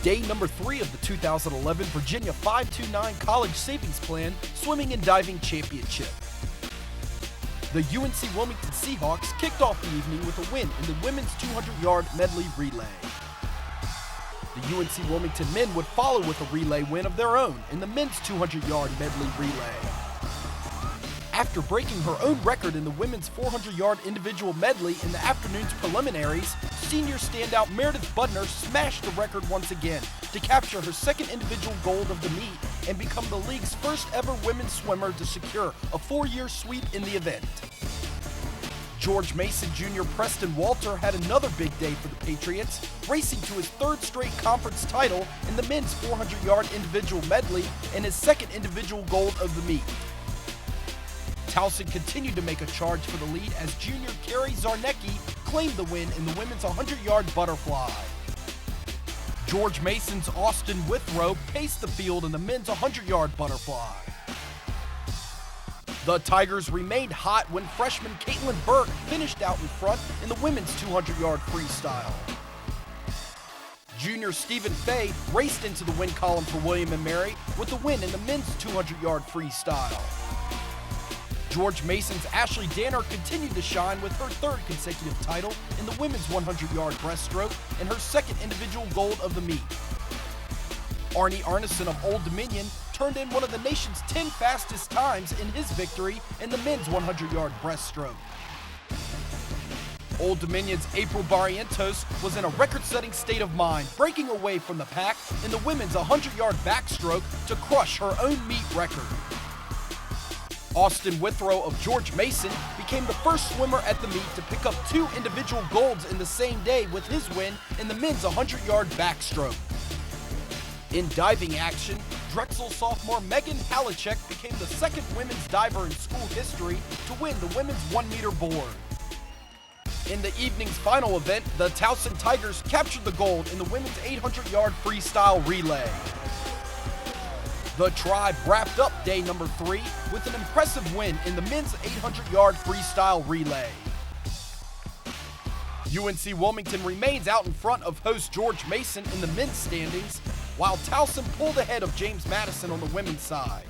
Day number 3 of the 2011 Virginia 529 College Savings Plan Swimming and Diving Championship. The UNC Wilmington Seahawks kicked off the evening with a win in the women's 200-yard medley relay. The UNC Wilmington men would follow with a relay win of their own in the men's 200-yard medley relay. After breaking her own record in the women's 400-yard individual medley in the afternoon's preliminaries, senior standout Meredith Budner smashed the record once again to capture her second individual gold of the meet and become the league's first ever women's swimmer to secure a 4-year sweep in the event. George Mason Jr. Preston Wolter had another big day for the Patriots, racing to his third straight conference title in the men's 400-yard individual medley and his second individual gold of the meet. TOWSON continued to make a charge for the lead as junior Cari Czarnecki claimed the win in the women's 100-yard butterfly. George Mason's Austin Witherow paced the field in the men's 100-yard butterfly. The Tigers remained hot when freshman Kaitlin Burke finished out in front in the women's 200-yard freestyle. Junior Stephen Fay raced into the win column for William & Mary with the win in the men's 200-yard freestyle. George Mason's Ashley Danner continued to shine with her third consecutive title in the women's 100-yard breaststroke and her second individual gold of the meet. Arnason of Old Dominion turned in one of the nation's 10 fastest times in his victory in the men's 100-yard breaststroke. Old Dominion's April Barrientos was in a record-setting state of mind, breaking away from the pack in the women's 100-yard backstroke to crush her own meet record. Austin Witherow of George Mason became the first swimmer at the meet to pick up 2 individual golds in the same day with his win in the men's 100-yard backstroke. In diving action, Drexel sophomore Megan Halicek became the second women's diver in school history to win the women's 1-meter board. In the evening's final event, the TOWSON Tigers captured the gold in the women's 800-yard freestyle relay. The Tribe wrapped up day number 3 with an impressive win in the men's 800-yard freestyle relay. UNC Wilmington remains out in front of host George Mason in the men's standings, while TOWSON pulled ahead of James Madison on the women's side.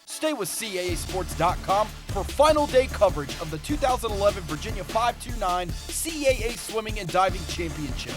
Stay with CAAsports.com for final day coverage of the 2011 Virginia 529 CAA Swimming and Diving Championship.